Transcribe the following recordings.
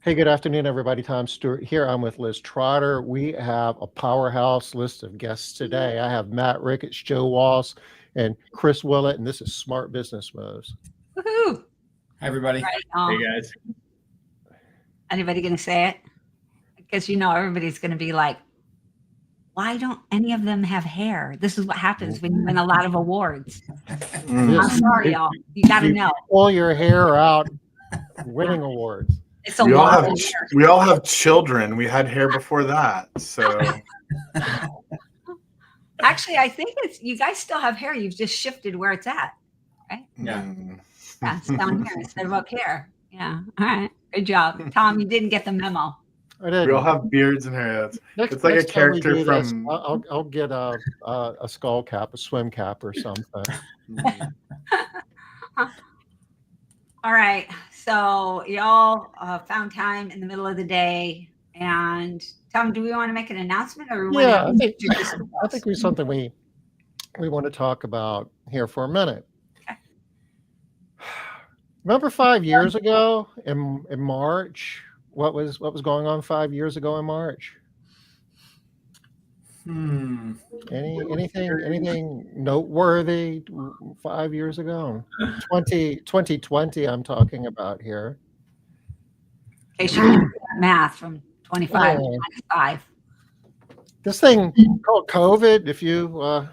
Hey, good afternoon, everybody. Tom Stewart here. I'm with Liz Trotter. We have a powerhouse list of guests today. I have Matt Ricketts, Joe Walsh, and Chris Willatt, and this is Smart Business Moves. Woohoo! Hi, everybody. Right. Hey guys. Anybody going to say it? Because everybody's going to be like, why don't any of them have hair? This is what happens when you win a lot of awards. I'm sorry, y'all. You got to know. Pull your hair out, winning awards. It's a We all lot have of hair. we all have children. We had hair before that, so Actually, I think you guys still have hair. You've just shifted where it's at. Yeah. Yeah, it's down here instead of up here. Yeah. All right. Good job. Tom, you didn't get the memo. I did. we all have beards and hair. It's like a next time we character do this, from. I'll get a skull cap, a swim cap, or something. All right. So y'all found time in the middle of the day. And Tom, do we want to make an announcement or we Yeah, want to I think we something we want to talk about here for a minute. Okay. Remember 5 years ago in March? What was going on 5 years ago in March? Anything noteworthy 5 years ago? 2020 I'm talking about here. in case you can do that math from 25 to 95. This thing called COVID, if you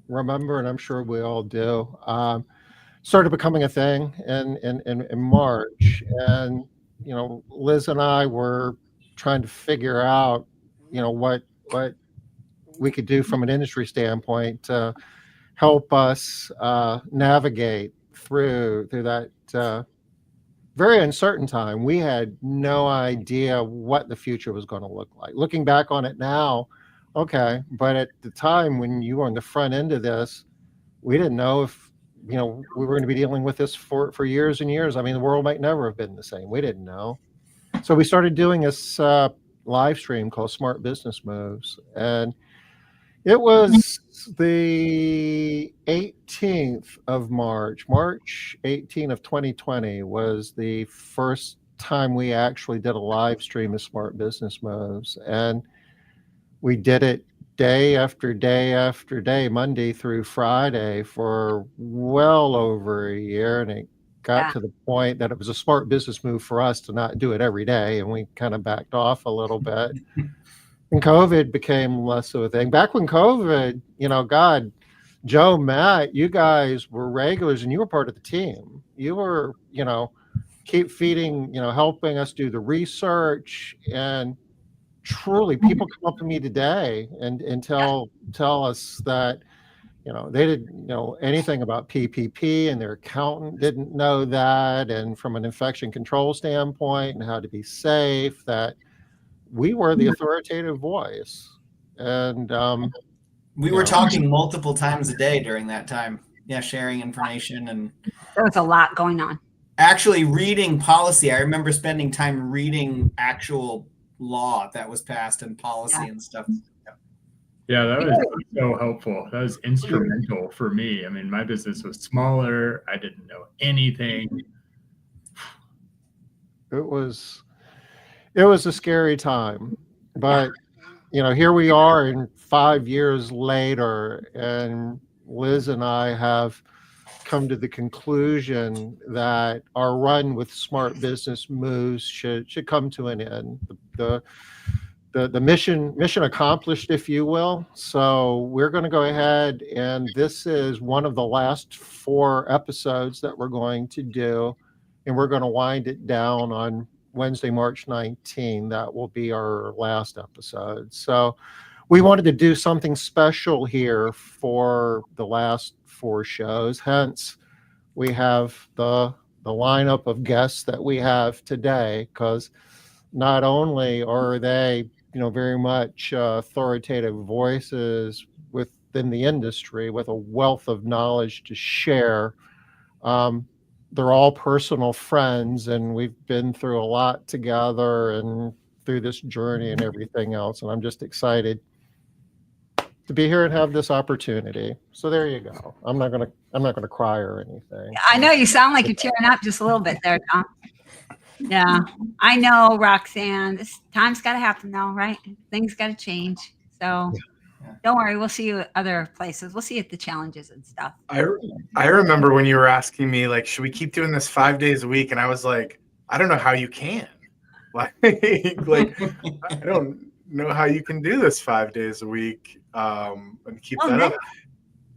remember, and I'm sure we all do, started becoming a thing in March. And, Liz and I were trying to figure out, what we could do from an industry standpoint to help us navigate through that very uncertain time. We had no idea what the future was going to look like. Looking back on it now, okay, but at the time when you were on the front end of this, we didn't know if we were going to be dealing with this for years and years. I mean, the world might never have been the same. We didn't know. So we started doing this live stream called Smart Business Moves, and it was the 18th of March 18th of 2020 was the first time we actually did a live stream of Smart Business Moves. And we did it day after day after day, Monday through Friday for well over a year. And it got to the point that it was a smart business move for us to not do it every day. And we kind of backed off a little bit. And COVID became less of a thing. Back when COVID, God, Joe, Matt, you guys were regulars and you were part of the team. You were, keep feeding, helping us do the research. And truly, people come up to me today and tell us that, they didn't know anything about PPP and their accountant didn't know that. And from an infection control standpoint and how to be safe, that we were the authoritative voice. And we were talking multiple times a day during that time. Yeah, sharing information and there was a lot going on. Actually reading policy. I remember spending time reading actual law that was passed and policy and stuff. Yeah, that was so helpful. That was instrumental for me. I mean, my business was smaller. I didn't know anything. It was a scary time, but here we are in 5 years later, and Liz and I have come to the conclusion that our run with Smart Business Moves should come to an end. The mission accomplished, if you will. So we're going to go ahead, and this is one of the last 4 episodes that we're going to do, and we're going to wind it down on Wednesday, March 19. That will be our last episode. So we wanted to do something special here for the last 4 shows. Hence, we have the lineup of guests that we have today, because not only are they, very much authoritative voices within the industry with a wealth of knowledge to share, they're all personal friends, and we've been through a lot together and through this journey and everything else. And I'm just excited to be here and have this opportunity. So there you go. I'm not gonna cry or anything. I know you sound like you're tearing up just a little bit there, Tom. Yeah, I know, Roxanne. This time's got to happen though, right? Things got to change. So Yeah. don't worry. We'll see you at other places. We'll see you at the challenges and stuff. I remember when you were asking me, like, should we keep doing this 5 days a week? And I was like, I don't know how you can. Like, I don't know how you can do this 5 days a week and keep Well, that up.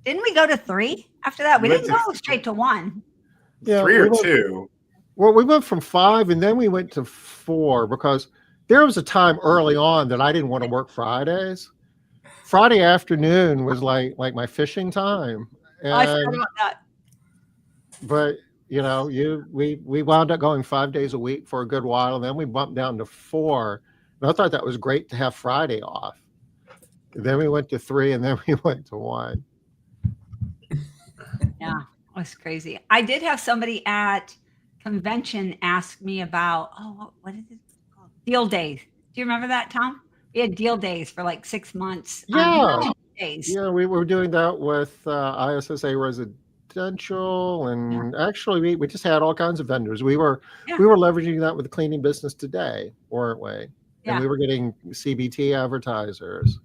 Didn't we go to 3 after that? We We went didn't to- go straight to 1. Yeah, 3 or we went- 2. Well, we went from 5 and then we went to 4 because there was a time early on that I didn't want to work Fridays. Friday afternoon was like my fishing time. I forgot And, about that. but we wound up going 5 days a week for a good while, and then we bumped down to 4. And I thought that was great to have Friday off. Then we went to 3, and then we went to 1. Yeah, it was crazy. I did have somebody at convention ask me about, what is it called? Deal days. Do you remember that, Tom? We had deal days for like 6 months. Yeah. Days. Yeah, we were doing that with ISSA Residential, and actually we just had all kinds of vendors. We were leveraging that with Cleaning Business Today, weren't we? Yeah. And we were getting CBT advertisers.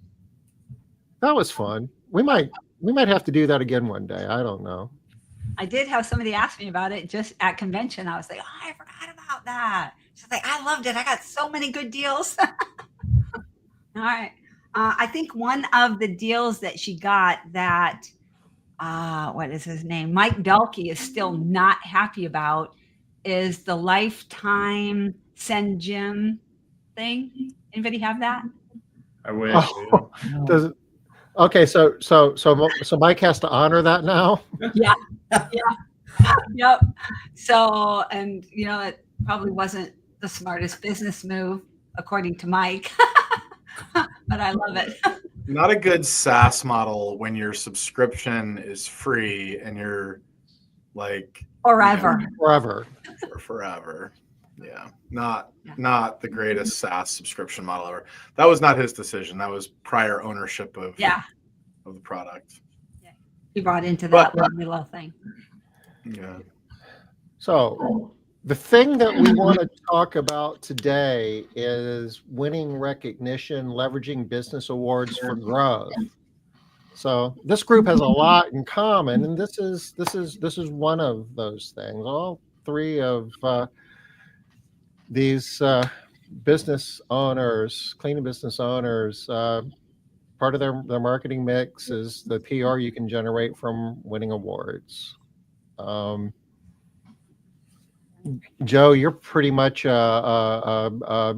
That was fun. We might have to do that again one day. I don't know. I did have somebody ask me about it just at convention. I was like, I forgot about that. She's like, I loved it. I got so many good deals. All right. I think one of the deals that she got that, what is his name? Mike Dalkey is still not happy about is the lifetime send Jim thing. Anybody have that? I wish. Oh, does it? Okay, so Mike has to honor that now. Yeah. Yep. So, and it probably wasn't the smartest business move, according to Mike, but I love it. Not a good SaaS model when your subscription is free and you're like Forever. Forever. forever. Yeah, not the greatest SaaS subscription model ever. That was not his decision. That was prior ownership of the product. He brought into that lovely little thing. Yeah. So the thing that we want to talk about today is winning recognition, leveraging business awards for growth. So this group has a lot in common, and this is one of those things. All 3 of these business owners, cleaning business owners, part of their marketing mix is the PR you can generate from winning awards. Joe, you're pretty much a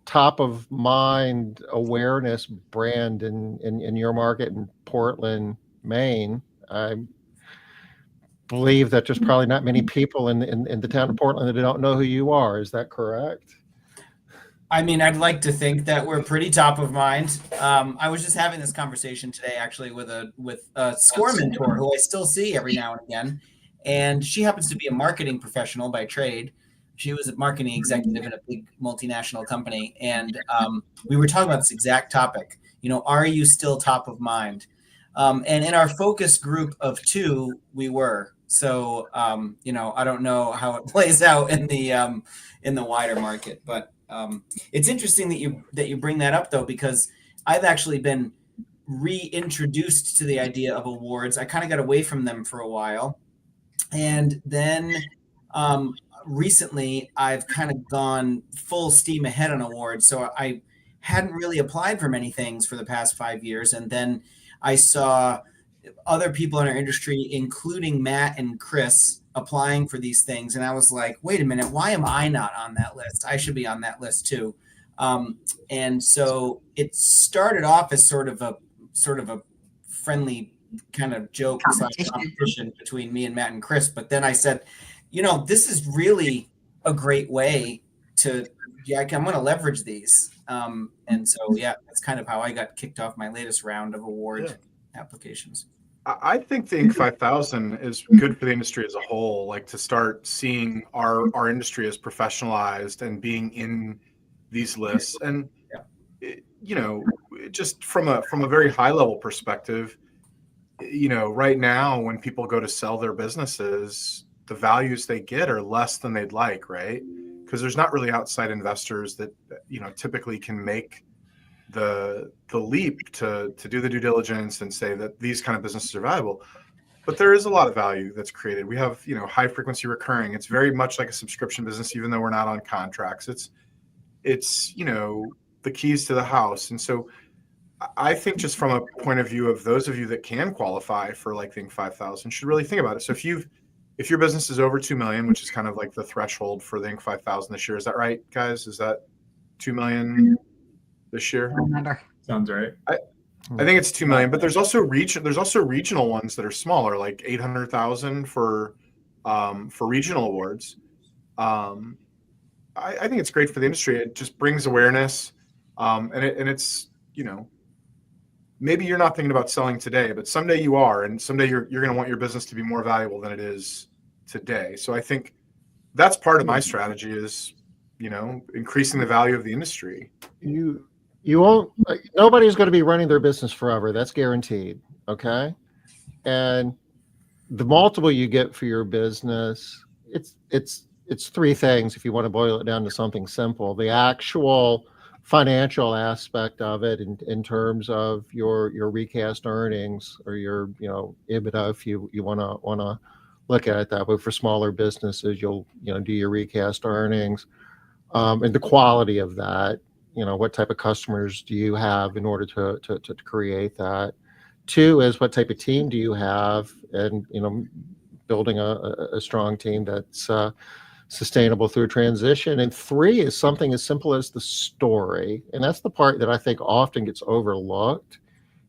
top of mind awareness brand in your market in Portland, Maine. I believe that there's probably not many people in the town of Portland that don't know who you are. Is that correct? I mean, I'd like to think that we're pretty top of mind. I was just having this conversation today, actually, with a score mentor who I still see every now and again, and she happens to be a marketing professional by trade. She was a marketing executive in a big multinational company, and we were talking about this exact topic. Are you still top of mind? And in our focus group of 2, we were. So, I don't know how it plays out in the wider market, but it's interesting that you bring that up, though, because I've actually been reintroduced to the idea of awards. I kind of got away from them for a while, and then recently I've kind of gone full steam ahead on awards. So I hadn't really applied for many things for the past 5 years, and then I saw other people in our industry, including Matt and Chris, applying for these things. And I was like, wait a minute, why am I not on that list? I should be on that list too. And so it started off as sort of a friendly kind of joke competition between me and Matt and Chris. But then I said, this is really a great way to, I'm going to leverage these. And so, that's kind of how I got kicked off my latest round of award applications. I think the Inc. 5000 is good for the industry as a whole, like to start seeing our industry as professionalized and being in these lists. And, just from a very high level perspective, right now when people go to sell their businesses, the values they get are less than they'd like, right? because there's not really outside investors that, typically can make the leap to do the due diligence and say that these kind of businesses are valuable. But there is a lot of value that's created. We have, high frequency recurring. It's very much like a subscription business, even though we're not on contracts. It's the keys to the house. And so I think just from a point of view of those of you that can qualify for like Think 5,000 should really think about it. So if your business is over 2 million, which is kind of like the threshold for the Think 5,000 this year, is that right, guys? Is that 2 million this year? I remember. Sounds right. I think it's 2 million, but there's also regional ones that are smaller, like 800,000 for regional awards. I think it's great for the industry. It just brings awareness, and it's maybe you're not thinking about selling today, but someday you are, and someday you're going to want your business to be more valuable than it is today. So I think that's part of my strategy is increasing the value of the industry. You won't. Nobody's going to be running their business forever. That's guaranteed. Okay, and the multiple you get for your business, it's three things if you want to boil it down to something simple. The actual financial aspect of it in terms of your recast earnings or your EBITDA, if you want to look at it that way. For smaller businesses, you'll do your recast earnings, and the quality of that. What type of customers do you have in order to create that? Two is what type of team do you have, and building a strong team that's sustainable through transition. And three is something as simple as the story, and that's the part that I think often gets overlooked,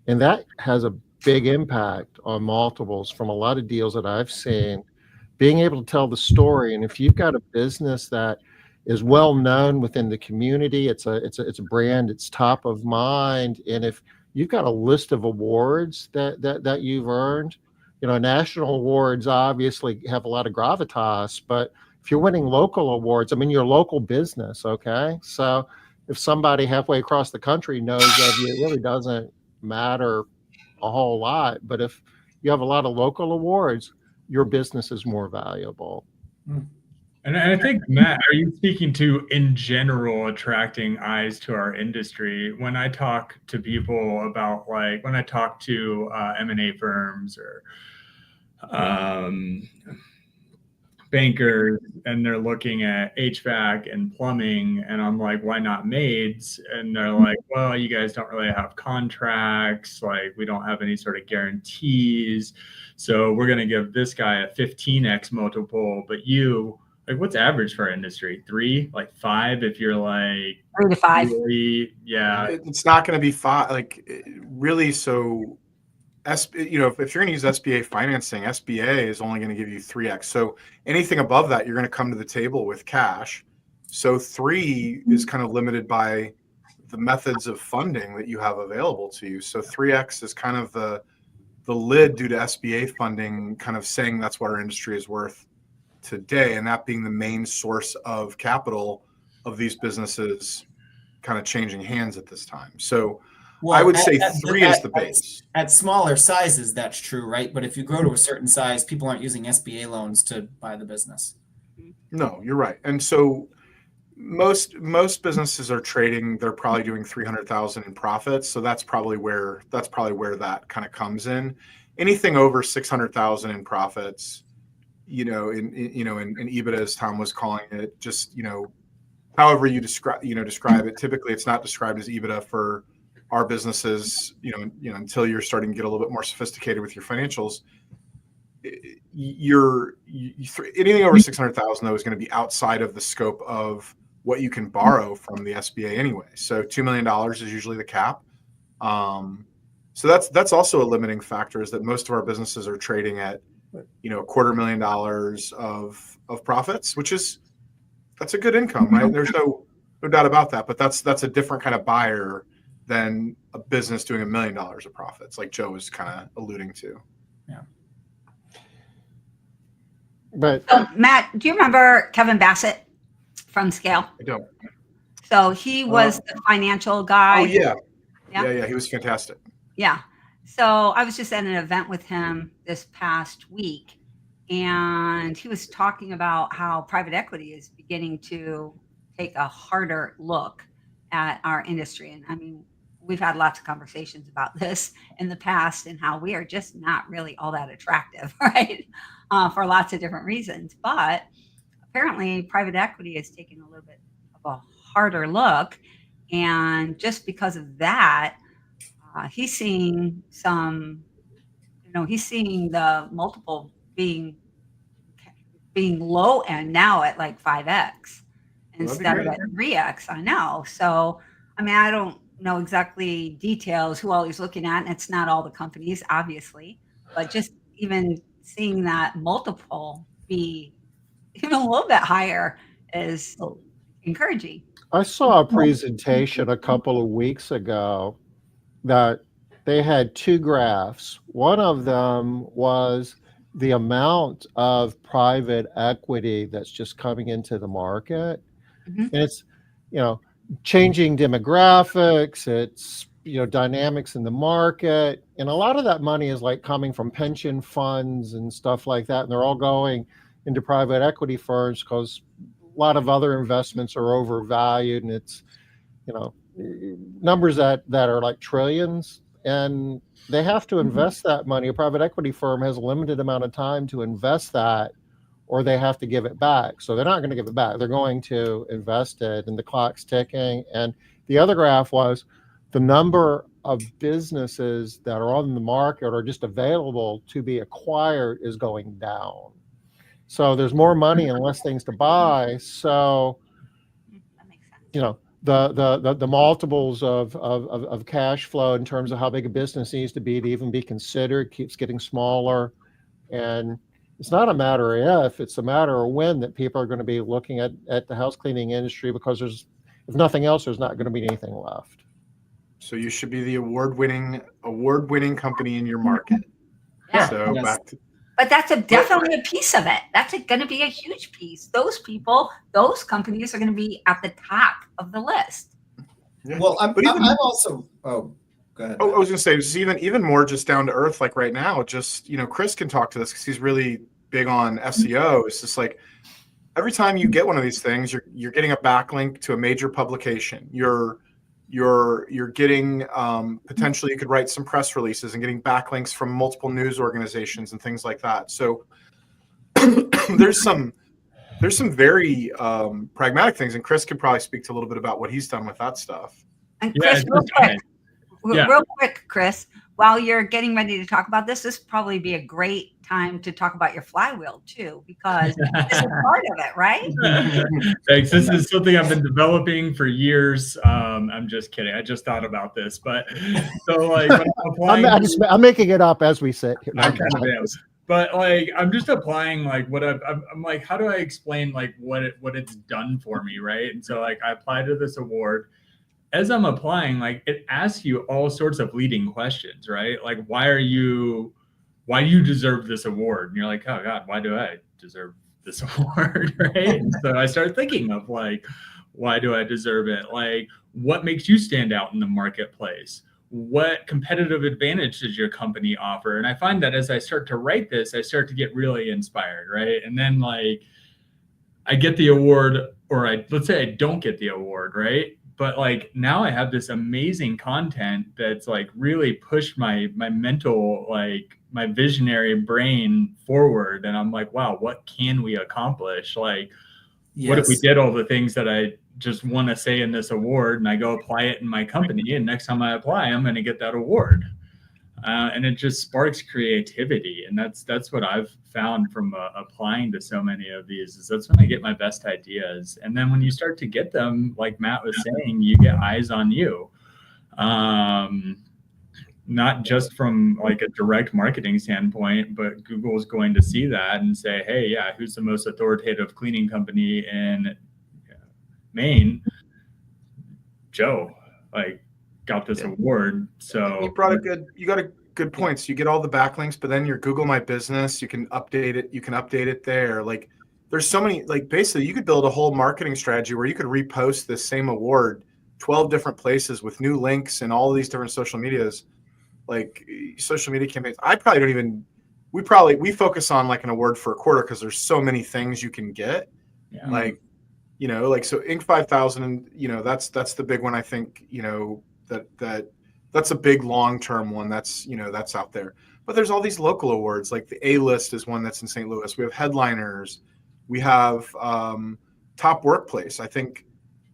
and that has a big impact on multiples from a lot of deals that I've seen. Being able to tell the story, and if you've got a business that is well known within the community, it's a brand, it's top of mind, and if you've got a list of awards that you've earned, national awards obviously have a lot of gravitas, but if you're winning local awards, your local business, okay? So if somebody halfway across the country knows of you, it really doesn't matter a whole lot. But if you have a lot of local awards, your business is more valuable. And I think, Matt, are you speaking to, in general, attracting eyes to our industry? When I talk to people about, when I talk to M&A firms or bankers, and they're looking at HVAC and plumbing, and I'm like, why not Maids? And they're like, well, you guys don't really have contracts, we don't have any sort of guarantees, so we're going to give this guy a 15x multiple, but you, what's average for our industry? 3, 5 if you're 3 to 5. Really, yeah, it's not going to be 5 really. So if you're going to use SBA financing, SBA is only going to give you 3x. So anything above that, you're going to come to the table with cash. So 3 is kind of limited by the methods of funding that you have available to you. So 3x is kind of the lid due to SBA funding, kind of saying that's what our industry is worth today, and that being the main source of capital of these businesses kind of changing hands at this time. So I would say 3 is the base. At smaller sizes, that's true, right? But if you grow to a certain size, people aren't using SBA loans to buy the business. No, you're right. And so most businesses are trading, they're probably doing 300,000 in profits. So that's probably where that kind of comes in. Anything over 600,000 in profits, in EBITDA, as Tom was calling it, just, however you describe it. Typically it's not described as EBITDA for our businesses, until you're starting to get a little bit more sophisticated with your financials. Anything over 600,000 though is going to be outside of the scope of what you can borrow from the SBA anyway. So $2 million is usually the cap. So that's also a limiting factor, is that most of our businesses are trading at $250,000 of profits, that's a good income, right? There's no doubt about that. But that's a different kind of buyer than a business doing $1 million of profits, like Joe was kind of alluding to. Yeah. But Matt, do you remember Kevin Bassett from Scale? I don't. So he was the financial guy. Oh yeah. Yeah? Yeah. He was fantastic. Yeah. So I was just at an event with him this past week, and he was talking about how private equity is beginning to take a harder look at our industry. And I mean, we've had lots of conversations about this in the past and how we are just not really all that attractive, right? For lots of different reasons. But apparently, private equity is taking a little bit of a harder look. And just because of that, he's seeing he's seeing the multiple being low end now at like 5x instead of at 3x. I know. So, I mean, I don't know exactly details who all he's looking at, and it's not all the companies, obviously, but just even seeing that multiple be even a little bit higher is encouraging. I saw a presentation a couple of weeks ago that they had two graphs. One of them was the amount of private equity that's just coming into the market. Mhm. And it's, changing demographics, it's, dynamics in the market. And a lot of that money is like coming from pension funds and stuff like that. And they're all going into private equity firms because a lot of other investments are overvalued, and it's, numbers that are like trillions, and they have to invest that money. A private equity firm has a limited amount of time to invest that, or they have to give it back. So they're not going to give it back. They're going to invest it, and the clock's ticking. And the other graph was the number of businesses that are on the market or just available to be acquired is going down. So there's more money and less things to buy. So, That makes sense. the multiples of cash flow in terms of how big a business needs to even be considered keeps getting smaller. And it's not a matter of if, it's a matter of when that people are going to be looking at the house cleaning industry, because if nothing else, there's not going to be anything left. So you should be the award-winning company in your market. Yeah. So Yes. back to But that's definitely a piece of it. That's going to be a huge piece. Those people, those companies are going to be at the top of the list. yeah. Well, I'm But even- also. Oh, go ahead. Oh, I was going to say, it's even more just down to earth. Like right now, just Chris can talk to this because he's really big on SEO. It's just like every time you get one of these things, you're getting a backlink to a major publication. You're getting potentially you could write some press releases and getting backlinks from multiple news organizations and things like that. So there's some very pragmatic things, and Chris could probably speak to a little bit about what he's done with that stuff. And Yeah, Chris, it's real just quick, Yeah. real quick, Chris, while you're getting ready to talk about this would probably be a great time to talk about your flywheel too, because this is part of it, right? Thanks. This is something I've been developing for years. I'm just kidding. I just thought about this, but so like when I'm applying, I'm making it up as we sit here. I kind of am. But like I'm just applying like what I'm like, how do I explain like what it's done for me, right? And so like I applied to this award. As I'm applying, like it asks you all sorts of leading questions, right? Like why do you deserve this award? And you're like, oh God, why do I deserve this award? Right? And so I started thinking of like, why do I deserve it? Like, what makes you stand out in the marketplace? What competitive advantage does your company offer? And I find that as I start to write this, I start to get really inspired, right? And then like I get the award, or let's say I don't get the award, right? But like now I have this amazing content that's like really pushed my mental, like my visionary brain forward. And I'm like, wow, what can we accomplish? Like, what if we did all the things that I just want to say in this award, and I go apply it in my company, and next time I apply, I'm going to get that award. And it just sparks creativity. And that's what I've found from applying to so many of these, is that's when I get my best ideas. And then when you start to get them, like Matt was saying, you get eyes on you. Not just from like a direct marketing standpoint, but Google's going to see that and say, hey, yeah, who's the most authoritative cleaning company in Maine? Joe, like, got this award. So you got a good points. You get all the backlinks, but then your Google My Business, you can update it there. Like there's so many, like basically you could build a whole marketing strategy where you could repost this same award 12 different places with new links and all of these different social media campaigns. I probably we focus on like an award for a quarter because there's so many things you can get. Yeah. Like, you know, like, so Inc. 5000, you know, that's the big one. I think, you know, that's a big long-term one that's, you know, that's out there. But there's all these local awards, like the A-list is one that's in St. Louis. We have headliners. We have top workplace. I think,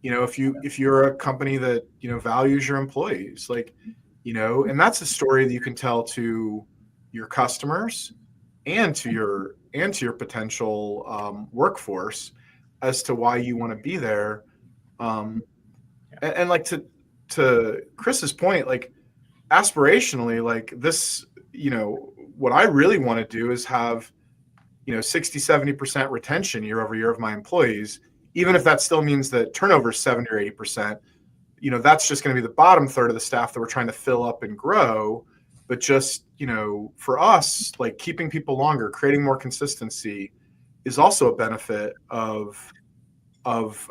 you know, if you're a company that, you know, values your employees, like, you know, and that's a story that you can tell to your customers and to your potential workforce as to why you want to be there. And like to Chris's point, like aspirationally, like this, you know, what I really want to do is have, you know, 60-70% retention year over year of my employees, even if that still means that turnover is 70 or 80%. You know, that's just going to be the bottom third of the staff that we're trying to fill up and grow. But just, you know, for us, like keeping people longer, creating more consistency is also a benefit of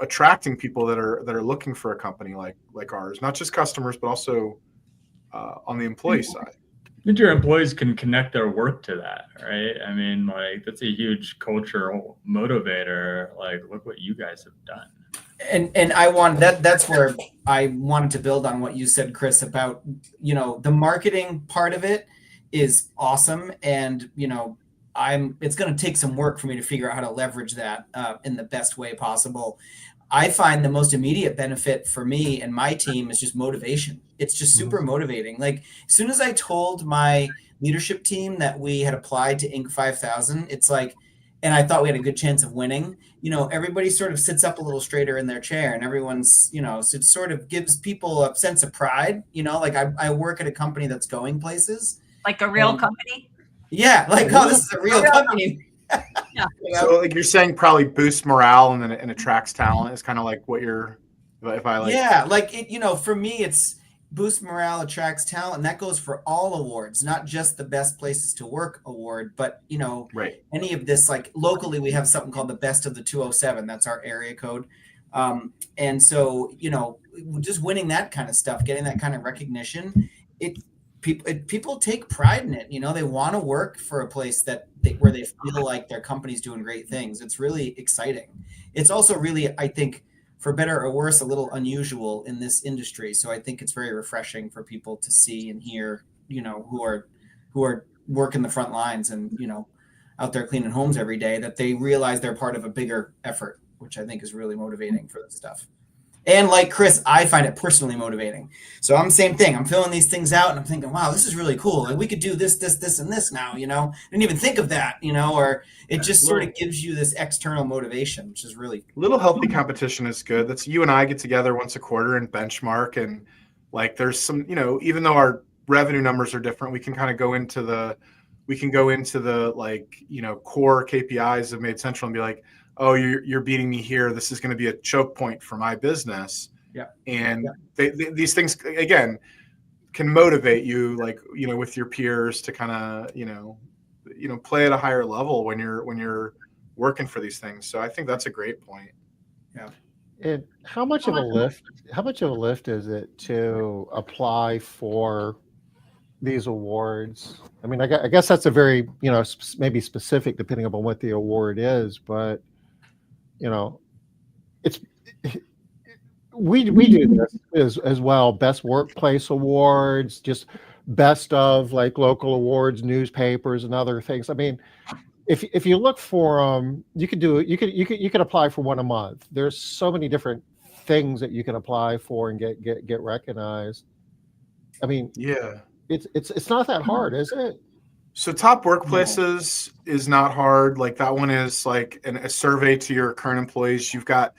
attracting people that are looking for a company like ours, not just customers, but also on the employee side. And your employees can connect their work to that, right? I mean, like that's a huge cultural motivator. Like, look what you guys have done. And I want that's where I wanted to build on what you said, Chris, about, you know, the marketing part of it is awesome. And, you know, it's going to take some work for me to figure out how to leverage that in the best way possible. I find the most immediate benefit for me and my team is just motivation. It's just super motivating. Like as soon as I told my leadership team that we had applied to Inc. 5000, it's like, and I thought we had a good chance of winning, you know, everybody sort of sits up a little straighter in their chair and everyone's, you know, so it sort of gives people a sense of pride, you know, like I work at a company that's going places. Like a real company? Yeah. Like, oh, this is a real company. Yeah. You know? So like you're saying probably boosts morale and attracts talent is kind of like what you're, if I like. Yeah. Like, it, you know, for me, it's boost morale, attracts talent. And that goes for all awards, not just the best places to work award, but, you know, Right. any of this, like locally, we have something called the best of the 207. That's our area code. And so, you know, just winning that kind of stuff, getting that kind of recognition, people take pride in it. You know, they want to work for a place where they feel like their company's doing great things. It's really exciting. It's also really, I think, for better or worse, a little unusual in this industry. So I think it's very refreshing for people to see and hear, you know, who are working the front lines and, you know, out there cleaning homes every day, that they realize they're part of a bigger effort, which I think is really motivating for this stuff. And like Chris, I find it personally motivating. So I'm the same thing. I'm filling these things out and I'm thinking, wow, this is really cool. Like we could do this, and this now, you know, I didn't even think of that, you know, or it just sort of gives you this external motivation, which is really little healthy competition is good. That's you and I get together once a quarter and benchmark. And like, there's some, you know, even though our revenue numbers are different, we can kind of go into the like, you know, core KPIs of Made Central and be like, oh, you're beating me here. This is going to be a choke point for my business. Yeah. And these things, again, can motivate you, like, you know, with your peers to kind of, you know, play at a higher level when you're working for these things. So I think that's a great point. Yeah. And how much of a lift is it to apply for these awards? I mean, I guess that's a very, you know, maybe specific depending upon what the award is, but you know, we do this as well. Best workplace awards, just best of like local awards, newspapers, and other things. I mean, if you look for them, you could apply for one a month. There's so many different things that you can apply for and get recognized. I mean, yeah, it's not that hard, is it? So top workplaces is not hard. Like that one is like a survey to your current employees. You've got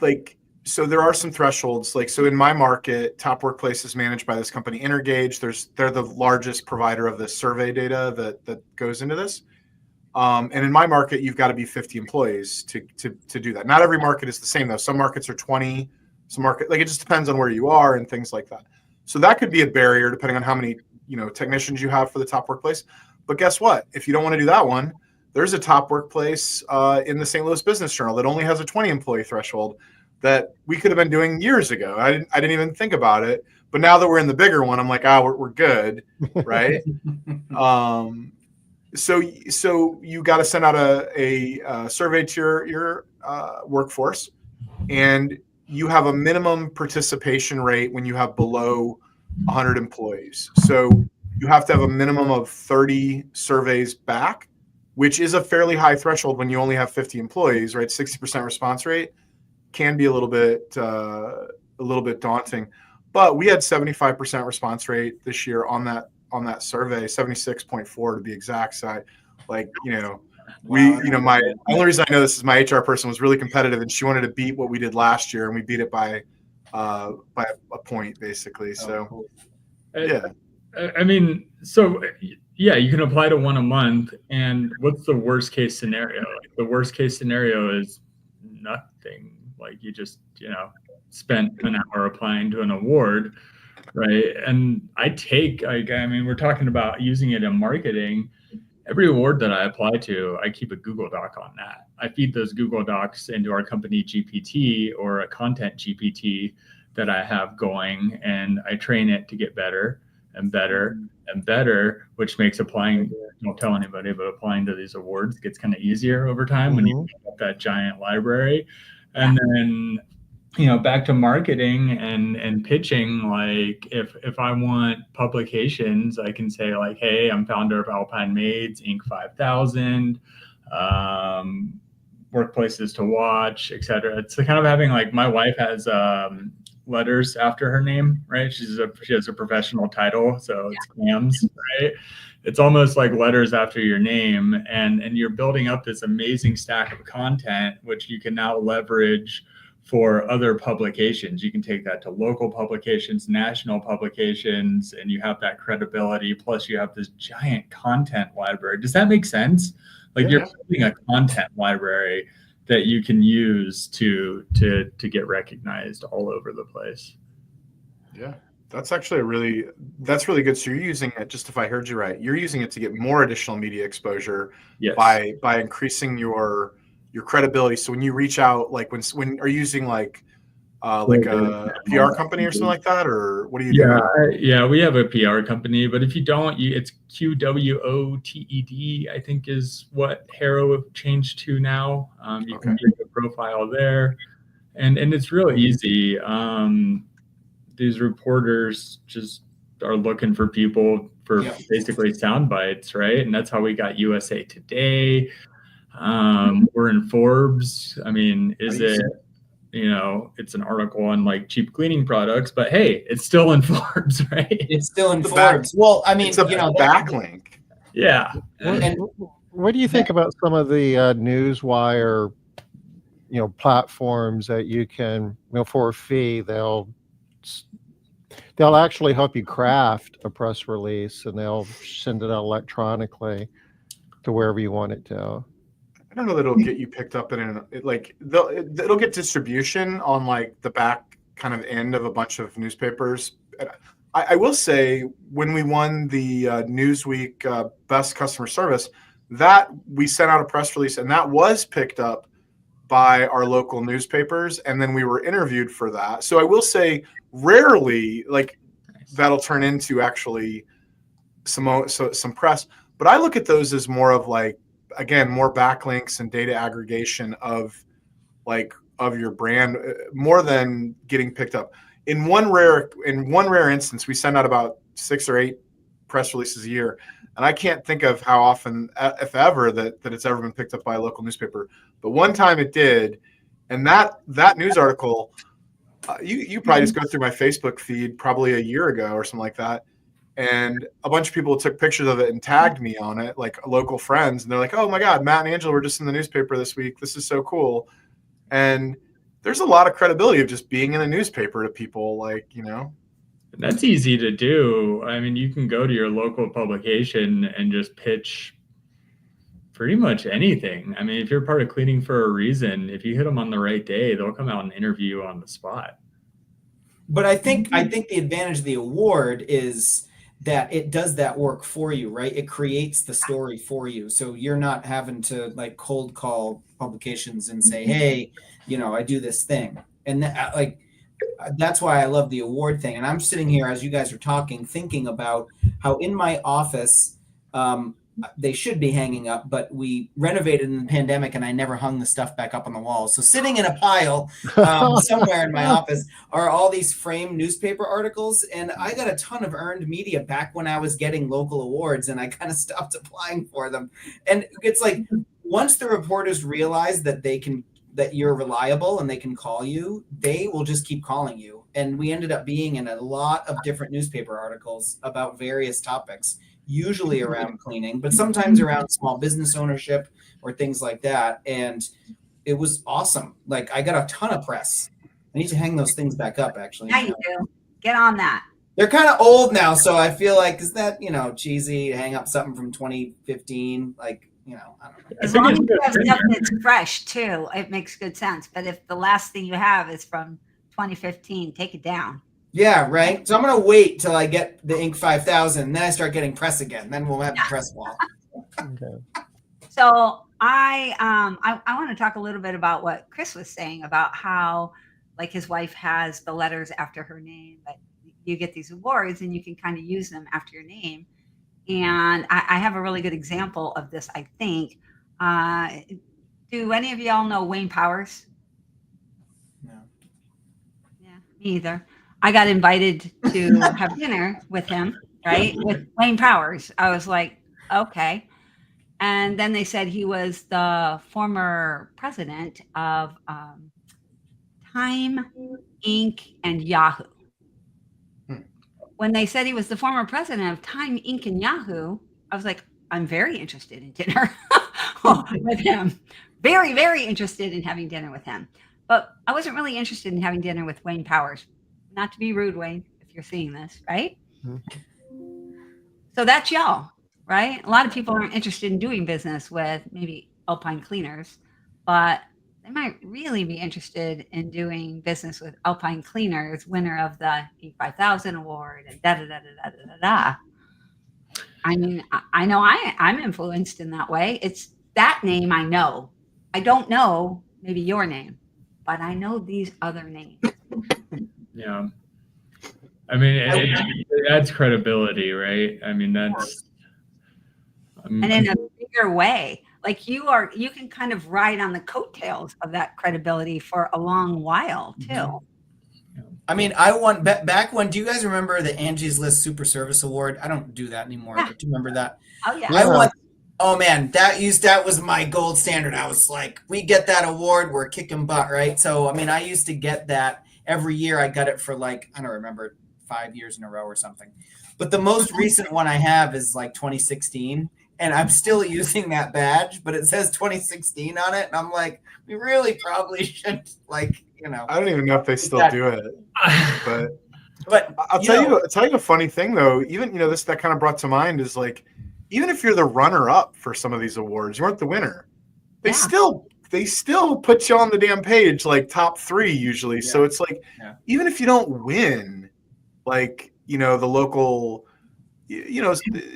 like, so there are some thresholds. Like, so in my market, top workplace is managed by this company, Intergage. They're the largest provider of the survey data that goes into this. And in my market, you've got to be 50 employees to do that. Not every market is the same though. Some markets are 20, some market, like it just depends on where you are and things like that. So that could be a barrier depending on how many, you know, technicians you have for the top workplace. But guess what? If you don't want to do that one, there's a top workplace in the St. Louis Business Journal that only has a 20 employee threshold that we could have been doing years ago. I didn't even think about it. But now that we're in the bigger one, I'm like, we're good, right? So you got to send out a survey to your workforce, and you have a minimum participation rate when you have below 100 employees. So you have to have a minimum of 30 surveys back, which is a fairly high threshold when you only have 50 employees, right? 60% response rate can be a little bit daunting, but we had 75% response rate this year on that survey, 76.4 to be exact. So my only reason I know this is my HR person was really competitive, and she wanted to beat what we did last year, and we beat it by a point basically. So cool. Yeah, I mean, so yeah, you can apply to one a month. And what's the worst case scenario? Like, the worst case scenario is nothing. Like, you just, spent an hour applying to an award, right? And we're talking about using it in marketing. Every award that I apply to, I keep a Google Doc on that. I feed those Google Docs into our company GPT or a content GPT that I have going, and I train it to get better and better and better, which makes applying, don't tell anybody, but applying to these awards gets kind of easier over time when you have that giant library. And then, back to marketing and pitching, like if I want publications, I can say like, hey, I'm founder of Alpine Maids, Inc. 5000, workplaces to watch, etc. It's kind of having, like, my wife has letters after her name, right? She has a professional title, so it's CAMS, right? It's almost like letters after your name, and you're building up this amazing stack of content, which you can now leverage for other publications. You can take that to local publications, national publications, and you have that credibility. Plus, you have this giant content library. Does that make sense? Like, you're building a content library that you can use to get recognized all over the place. Yeah, that's actually really good. So you're using it, just if I heard you right, you're using it to get more additional media exposure by increasing your credibility. So when you reach out, like when are you using like a PR company or something like that, or what are you doing? Yeah, we have a PR company, but if you don't, it's QWOTED, I think is what Harrow have changed to now. You can get a profile there, and it's real easy. These reporters just are looking for people for basically sound bites, right? And that's how we got USA Today. We're in Forbes. I mean, it's an article on like cheap cleaning products, but hey, it's still in Forbes, right? It's still in Forbes. Well, I mean, it's a backlink. Yeah. What do you think about some of the newswire, platforms that you can, for a fee, they'll actually help you craft a press release, and they'll send it out electronically to wherever you want it to. I don't know that it'll get you picked up it'll get distribution on like the back kind of end of a bunch of newspapers. I will say, when we won the Newsweek Best Customer Service, that we sent out a press release, and that was picked up by our local newspapers, and then we were interviewed for that. So I will say, rarely that'll turn into actually some press, but I look at those as more of like, again, more backlinks and data aggregation of your brand, more than getting picked up. In one rare instance, we send out about 6 or 8 press releases a year, and I can't think of how often, if ever, that it's ever been picked up by a local newspaper. But one time it did, and that news article, you probably just go through my Facebook feed probably a year ago or something like that, and a bunch of people took pictures of it and tagged me on it, like local friends, and they're like, "Oh my God, Matt and Angela were just in the newspaper this week. This is so cool." And there's a lot of credibility of just being in a newspaper to people, That's easy to do. I mean, you can go to your local publication and just pitch pretty much anything. I mean, if you're part of Cleaning for a Reason, if you hit them on the right day, they'll come out and interview you on the spot. But I think the advantage of the award is that it does that work for you, right? It creates the story for you. So you're not having to like cold call publications and say, hey, I do this thing. And that's why I love the award thing. And I'm sitting here as you guys are talking, thinking about how in my office, they should be hanging up, but we renovated in the pandemic and I never hung the stuff back up on the walls. So sitting in a pile somewhere in my office are all these framed newspaper articles. And I got a ton of earned media back when I was getting local awards, and I kind of stopped applying for them. And it's like, once the reporters realize that that you're reliable and they can call you, they will just keep calling you. And we ended up being in a lot of different newspaper articles about various topics, usually around cleaning, but sometimes around small business ownership or things like that. And it was awesome. Like, I got a ton of press. I need to hang those things back up, actually. Yeah, you do. Get on that. They're kind of old now, so I feel like, is that, cheesy to hang up something from 2015? Like, I don't know. As long as you have stuff that's fresh too, it makes good sense. But if the last thing you have is from 2015, take it down. Yeah, right. So I'm gonna wait till I get the Inc. 5000, and then I start getting press again. Then we'll have the press wall. Okay. So I want to talk a little bit about what Chris was saying about how, like, his wife has the letters after her name, but you get these awards and you can kind of use them after your name. And I have a really good example of this, I think. Do any of y'all know Wayne Powers? No. Yeah, me either. I got invited to have dinner with him, right? With Wayne Powers. I was like, okay. And then they said he was the former president of Time, Inc., and Yahoo. When they said he was the former president of Time, Inc. and Yahoo, I was like, I'm very interested in dinner with him. Very, very interested in having dinner with him. But I wasn't really interested in having dinner with Wayne Powers. Not to be rude, Wayne, if you're seeing this, right? Mm-hmm. So that's y'all, right? A lot of people aren't interested in doing business with maybe Alpine Cleaners, but they might really be interested in doing business with Alpine Cleaners, winner of the Inc. 5000 award, and da-da-da-da-da-da-da. I mean, I know I'm influenced in that way. It's that name I know. I don't know maybe your name, but I know these other names. Yeah. I mean, it adds credibility, right? I mean, that's... and in a bigger way. Like, you can kind of ride on the coattails of that credibility for a long while too. I mean, I won back when. Do you guys remember the Angie's List Super Service Award? I don't do that anymore, but do you remember that? Oh yeah. I won. Oh man, that was my gold standard. I was like, we get that award, we're kicking butt, right? So I mean, I used to get that every year. I got it for like, I don't remember, 5 years in a row or something. But the most recent one I have is like 2016. And I'm still using that badge, but it says 2016 on it. And I'm like, we really probably should, like, I don't even know if they still do it. But I'll tell you a funny thing though. Even, that kind of brought to mind is, like, even if you're the runner up for some of these awards, you weren't the winner. They still put you on the damn page, like top 3 usually. Yeah. So it's like, even if you don't win, like, the local,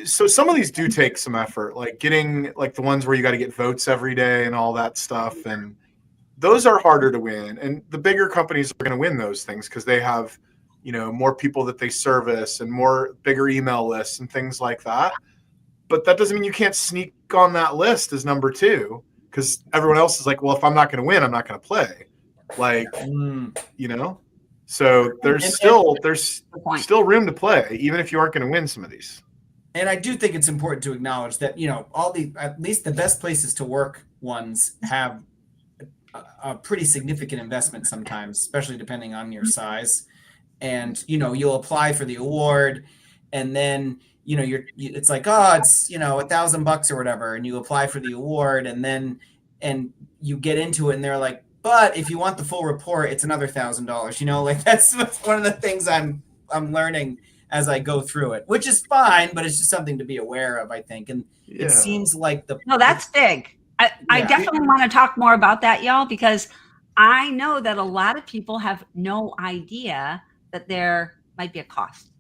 so some of these do take some effort, like getting, like, the ones where you got to get votes every day and all that stuff. And those are harder to win. And the bigger companies are going to win those things because they have, more people that they service and more bigger email lists and things like that. But that doesn't mean you can't sneak on that list as number 2, because everyone else is like, well, if I'm not going to win, I'm not going to play. Like, So there's still room to play, even if you aren't going to win some of these. And I do think it's important to acknowledge that, at least the best places to work ones have a pretty significant investment sometimes, especially depending on your size. And, you'll apply for the award, and then, it's like, oh, it's, $1,000 or whatever. And you apply for the award, and you get into it and they're like, but if you want the full report, it's another $1,000. Like, that's one of the things I'm learning as I go through it, which is fine, but it's just something to be aware of, I think. And it seems like that's big. I definitely want to talk more about that, y'all, because I know that a lot of people have no idea that there might be a cost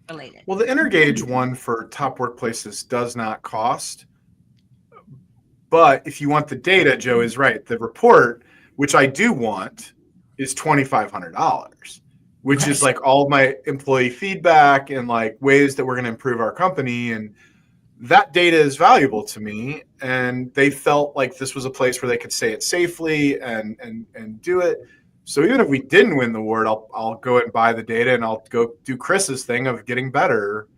related. Well, the Intergauge one for top workplaces does not cost. But if you want the data, Joe is right. The report, which I do want, is $2,500, which is like all my employee feedback and like ways that we're going to improve our company. And that data is valuable to me. And they felt like this was a place where they could say it safely and do it. So even if we didn't win the award, I'll go and buy the data, and I'll go do Chris's thing of getting better,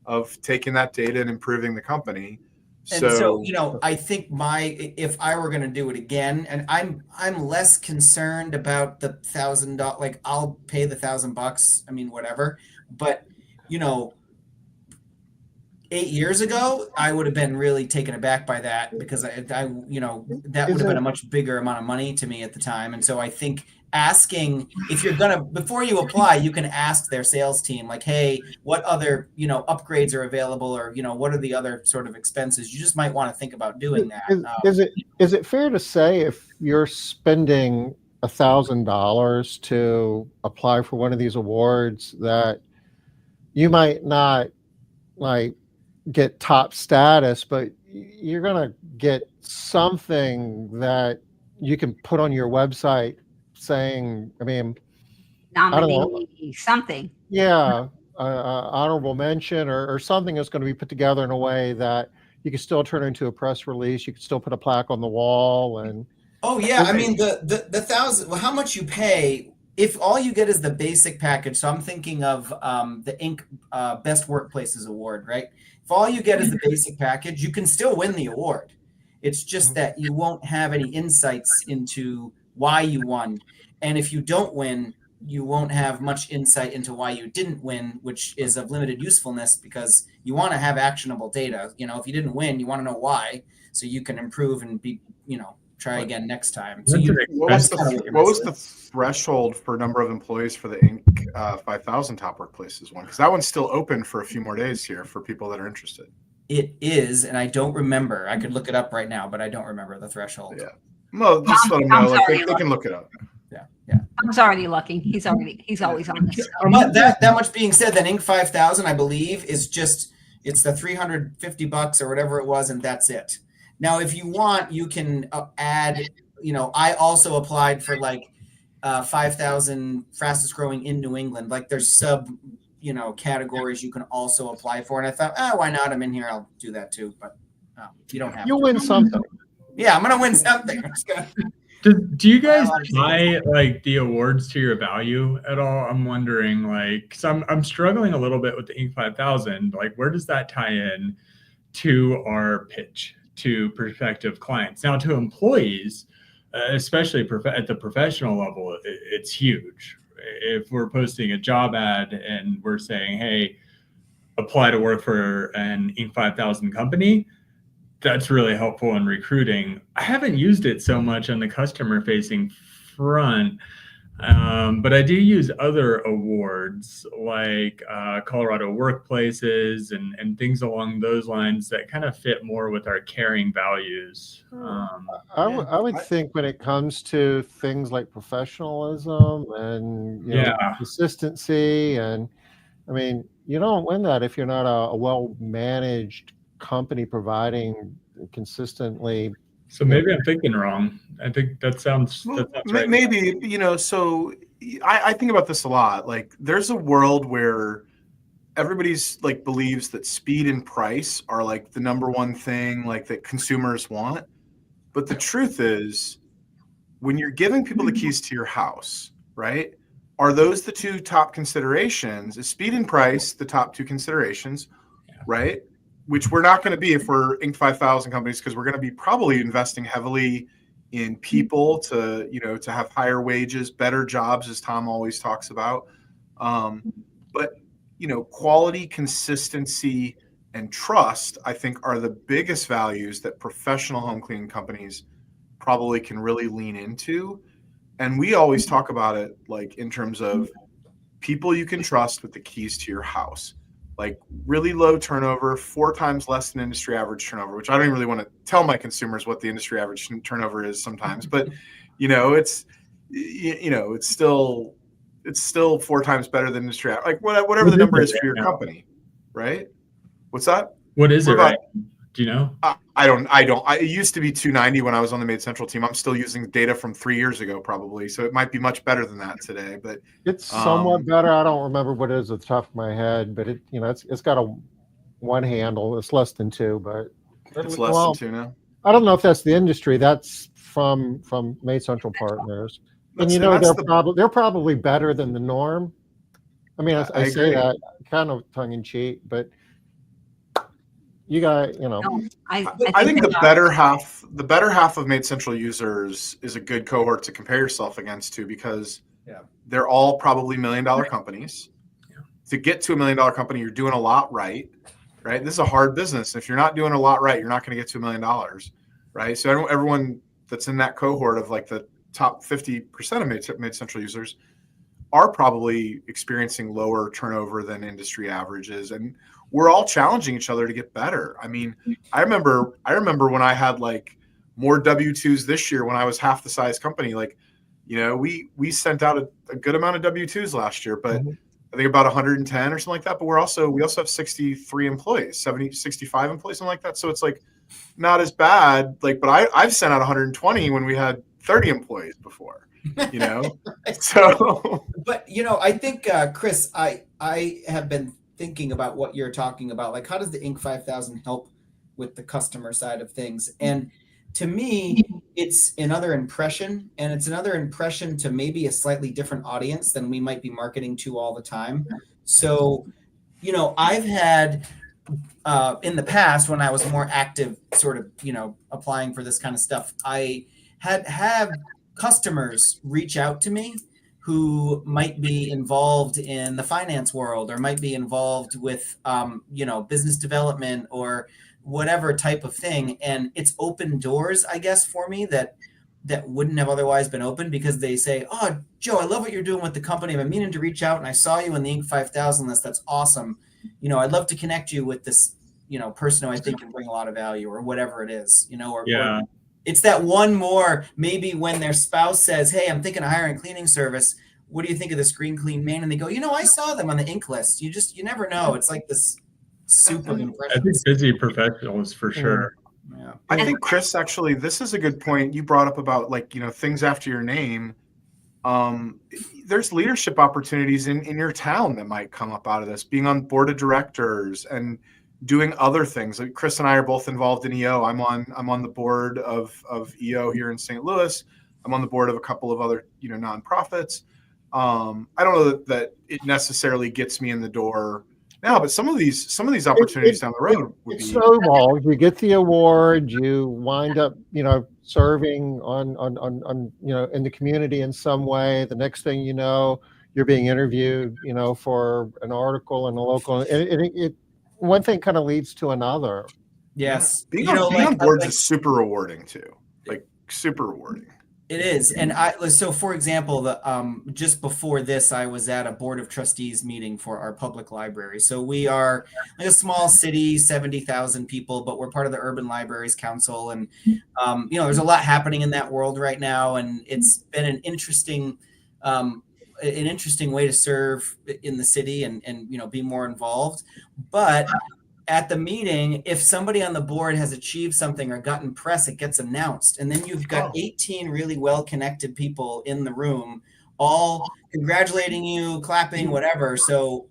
of taking that data and improving the company. And so, I think if I were going to do it again, and I'm less concerned about the $1,000, like I'll pay the $1,000. I mean, whatever. But, 8 years ago, I would have been really taken aback by that, because that would have been a much bigger amount of money to me at the time. And so I think asking, if you're before you apply, you can ask their sales team, like, hey, what other, upgrades are available, or, what are the other sort of expenses? You just might want to think about doing that. Is it fair to say if you're spending $1,000 to apply for one of these awards that you might not get top status, but you're going to get something that you can put on your website saying, nominee something. Yeah, honorable mention or something that's going to be put together in a way that you can still turn into a press release. You can still put a plaque on the wall. And oh yeah, I mean the $1,000. How much you pay if all you get is the basic package? So I'm thinking of the Inc. Best Workplaces Award, right? If all you get is the basic package, you can still win the award. It's just that you won't have any insights into why you won. And if you don't win, you won't have much insight into why you didn't win, which is of limited usefulness, because you want to have actionable data. If you didn't win, you want to know why, so you can improve and try again next time. So what was the threshold for number of employees for the Inc. 5000 Top Workplaces one? Because that one's still open for a few more days here for people that are interested. It is, and I don't remember. I could look it up right now, but I don't remember the threshold. Yeah. Well, just let them know. They can look it up. Yeah. Tom's already looking. He's always on this. But that much being said, then Inc. 5000, I believe, is it's the $350 or whatever it was, and that's it. Now, if you want, you can add. I also applied for 5,000 fastest growing in New England. Like there's sub, categories you can also apply for, and I thought, why not? I'm in here. I'll do that too. But you don't have. You'll win something. Yeah, I'm gonna win something. Do you guys tie the awards to your value at all? I'm wondering, because I'm struggling a little bit with the Inc. 5000. Where does that tie in to our pitch to prospective clients? Now, to employees, especially at the professional level, it's huge. If we're posting a job ad and we're saying, hey, apply to work for an Inc. 5000 company, that's really helpful in recruiting. I haven't used it so much on the customer facing front, but I do use other awards like Colorado Workplaces and things along those lines that kind of fit more with our caring values. I would think when it comes to things like professionalism and consistency, and you don't win that if you're not a well-managed company providing consistently. So maybe I'm thinking wrong. I think that sounds right. Maybe, so I think about this a lot. There's a world where everybody's believes that speed and price are the number one thing that consumers want. But the truth is, when you're giving people the keys to your house, right? Are those the two top considerations? Is speed and price the top two considerations, right? Which we're not going to be if we're Inc. 5000 companies, because we're going to be probably investing heavily in people to have higher wages, better jobs, as Tom always talks about. But quality, consistency, and trust, I think, are the biggest values that professional home cleaning companies probably can really lean into. And we always talk about it in terms of people you can trust with the keys to your house. Really low turnover, 4 times less than industry average turnover, which I don't even really want to tell my consumers what the industry average turnover is sometimes, but it's still 4 times better than industry average, whatever the number is for your company, right? What's that? What is it? Right? Do you know? I don't. It used to be 290 when I was on the Made Central team. I'm still using data from 3 years ago, probably. So it might be much better than that today. But It's somewhat better. I don't remember what it is at the top of my head, but it's got a one handle. It's less than two, but it's less than two now. I don't know if that's the industry. That's from Made Central Partners, and they're probably better than the norm. I mean, I say that kind of tongue in cheek, but you got, No, I think the better half of Made Central users is a good cohort to compare yourself against too, because they're all probably $1 million companies. Yeah. To get to $1 million company, you're doing a lot right. This is a hard business. If you're not doing a lot right, you're not going to get to $1 million, right? So everyone that's in that cohort of like the top 50% of Made Central users are probably experiencing lower turnover than industry averages, and we're all challenging each other to get better. I mean, I remember when I had like more W-2s this year when I was half the size company. Like, we sent out a good amount of W-2s last year, but I think about 110 or something like that. But we also have 63 employees, 65 employees, something like that. So it's like not as bad. Like, but I've sent out 120 when we had 30 employees before. So. But I think Chris, I have been thinking about what you're talking about. Like, how does the Inc. 5000 help with the customer side of things? And to me, it's another impression, and it's another impression to maybe a slightly different audience than we might be marketing to all the time. So, I've had in the past, when I was more active, sort of, applying for this kind of stuff, I have customers reach out to me who might be involved in the finance world, or might be involved with, business development or whatever type of thing. And it's open doors, I guess, for me that wouldn't have otherwise been open, because they say, "Oh, Joe, I love what you're doing with the company. I've been meaning to reach out, and I saw you in the Inc. 5000 list. That's awesome. I'd love to connect you with this, person who I think can bring a lot of value," or whatever it is, or it's that one more, maybe when their spouse says, "Hey, I'm thinking of hiring a cleaning service. What do you think of this Green Clean Maine?" And they go, I saw them on the Inc. list. You never know. It's like this super impression. I think busy professionals for sure. Yeah. I think, Chris, actually, this is a good point you brought up about things after your name. There's leadership opportunities in your town that might come up out of this, being on board of directors and doing other things. Like Chris and I are both involved in EO. I'm on the board of EO here in St. Louis. I'm on the board of a couple of other nonprofits. I don't know that it necessarily gets me in the door now, but some of these opportunities down the road would be. Snowball. You get the award, you wind up serving on in the community in some way. The next thing you know, you're being interviewed for an article in a local. One thing kind of leads to another. Yes. Being on boards is super rewarding too. Like, super rewarding. It is. And so for example, just before this, I was at a board of trustees meeting for our public library. So we are like a small city, 70,000 people, but we're part of the Urban Libraries Council. And, there's a lot happening in that world right now. And it's been an interesting way to serve in the city and be more involved. But at the meeting, if somebody on the board has achieved something or gotten press, it gets announced. And then you've got 18 really well-connected people in the room, all congratulating you, clapping, whatever. So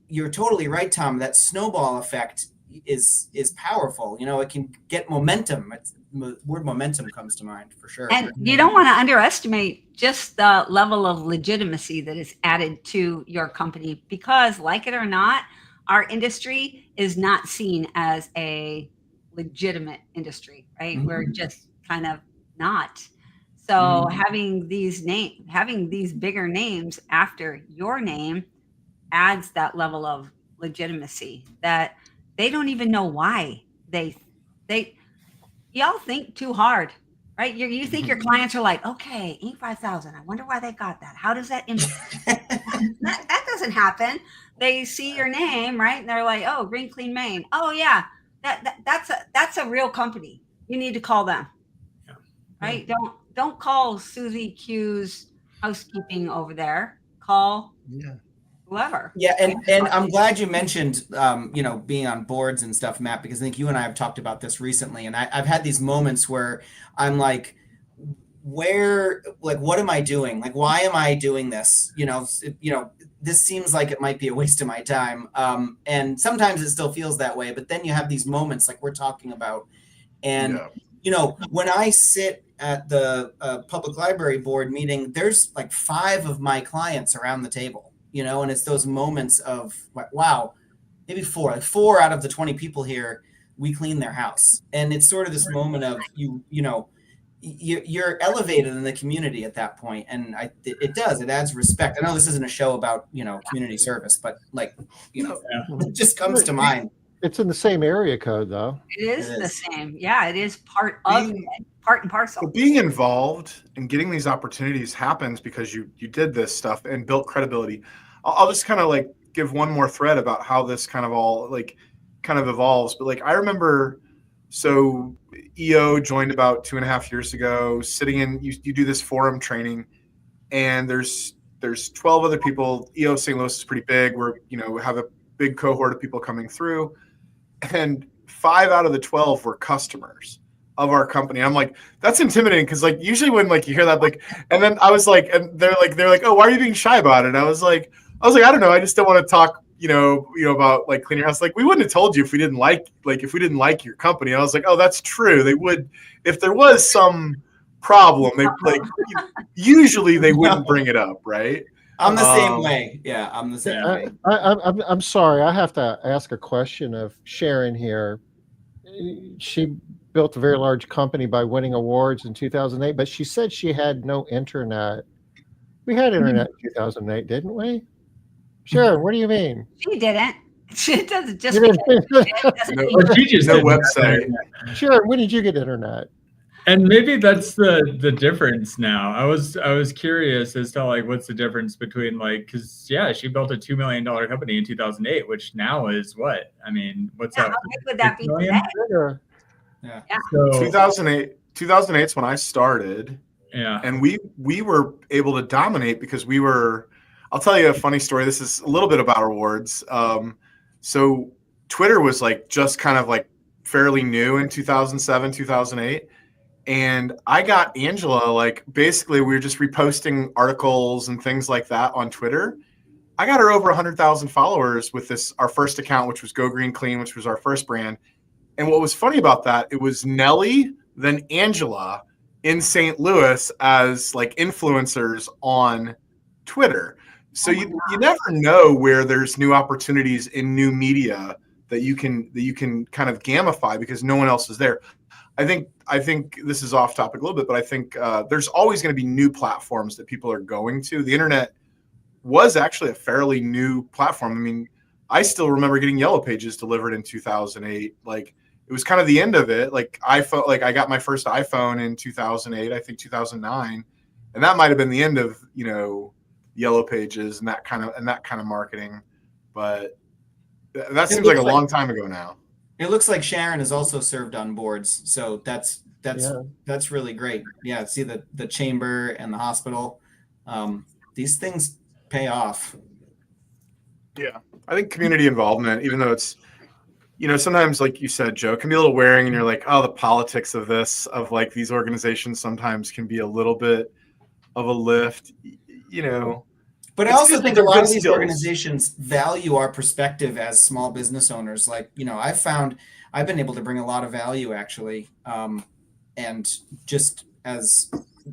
you're totally right, Tom. That snowball effect is powerful. It can get momentum. The word momentum comes to mind for sure. And you don't want to underestimate just the level of legitimacy that is added to your company, because, like it or not, our industry is not seen as a legitimate industry, right? Mm-hmm. We're just kind of not. So having these bigger names after your name adds that level of legitimacy that they don't even know why y'all think too hard, right? You think your clients are like, okay, Inc. 5000. I wonder why they got that. How does that impact? that doesn't happen. They see your name, right? And they're like, oh, Green Clean Maine. Oh yeah, that's a real company. You need to call them, right? Don't call Susie Q's housekeeping over there. Call whoever. Yeah, and I'm glad you mentioned being on boards and stuff, Matt, because I think you and I have talked about this recently, and I've had these moments where I'm like, what am I doing? Like, why am I doing this? This seems like it might be a waste of my time. And sometimes it still feels that way, but then you have these moments like we're talking about. And, when I sit at the public library board meeting, there's like 5 of my clients around the table, and it's those moments of, wow, maybe 4, like 4 out of the 20 people here, we clean their house. And it's sort of this moment of, you're elevated in the community at that point, and it adds respect. I know this isn't a show about community service, but it just comes to mind. It's in the same area code, though. It is the same. Yeah, it is part of it, part and parcel. But being involved and getting these opportunities happens because you did this stuff and built credibility. I'll just kind of give one more thread about how this kind of all kind of evolves. But I remember, so EO joined about 2.5 years ago, sitting in, you do this forum training, and there's 12 other people. EO St. Louis is pretty big. We have a big cohort of people coming through, and 5 out of the 12 were customers of our company. I'm like, that's intimidating, because usually when you hear that, and then I was and they're like, oh, why are you being shy about it? And I was like, I don't know, I just don't want to talk about clean your house. We wouldn't have told you if we didn't like your company. And I was like, oh, that's true. They would, if there was some problem, they usually they wouldn't bring it up, right? I'm the same way. Yeah, I'm the same way. I'm sorry. I have to ask a question of Sharon here. She built a very large company by winning awards in 2008, but she said she had no internet. We had internet in 2008, didn't we? Sharon, what do you mean? She didn't. She doesn't just. You because it doesn't mean- She just No didn't. website. Sharon, when did you get internet? And maybe that's the difference now. I was curious as to what's the difference between because she built a $2 million company in 2008, which now is what? I mean, what's Yeah, that? how big would that be 6 million? today? Yeah. So 2008 is when I started. yeah, And we were able to dominate because we were. I'll tell you a funny story. This is a little bit about awards. So Twitter was just kind of fairly new in 2007, 2008. And I got Angela, basically we were just reposting articles and things like that on Twitter. I got her over 100,000 followers with our first account, which was Go Green Clean, which was our first brand. And what was funny about that, it was Nellie, then Angela in St. Louis as influencers on Twitter. So you never know where there's new opportunities in new media that you can kind of gamify because no one else is there. I think this is off topic a little bit, but I think there's always going to be new platforms that people are going to. The internet was actually a fairly new platform. I mean, I still remember getting Yellow Pages delivered in 2008. It was kind of the end of it. I felt I got my first iPhone in 2008, I think 2009, and that might have been the end of Yellow Pages and that kind of marketing. But that seems like a long time ago now. It looks like Sharon has also served on boards, so that's really great. Yeah, see the chamber and the hospital. These things pay off. Yeah, I think community involvement, even though it's sometimes, like you said, Joe, it can be a little wearing, and you're like, oh, the politics of this, of these organizations sometimes can be a little bit of a lift, But I also think a lot of these organizations value our perspective as small business owners. I've been able to bring a lot of value actually. And just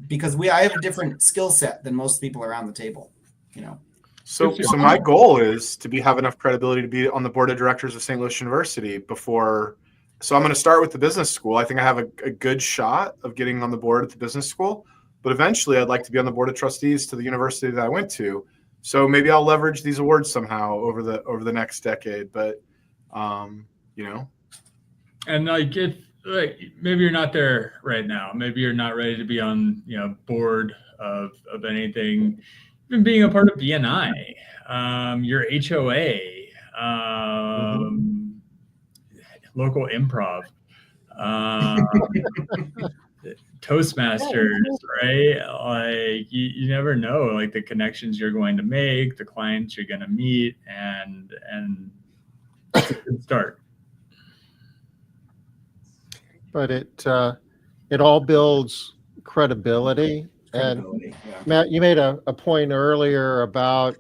because I have a different skill set than most people around the table, So my goal is to have enough credibility to be on the board of directors of St. Louis University so I'm going to start with the business school. I think I have a good shot of getting on the board at the business school, but eventually I'd like to be on the board of trustees to the university that I went to. So maybe I'll leverage these awards somehow over the next decade, but And if maybe you're not there right now, maybe you're not ready to be on board of anything, even being a part of BNI, your HOA, local improv. Toastmasters, right? Like you never know, like the connections you're going to make, the clients you're going to meet, and it's a good start. But it all builds credibility. And Yeah. Matt, you made a point earlier about,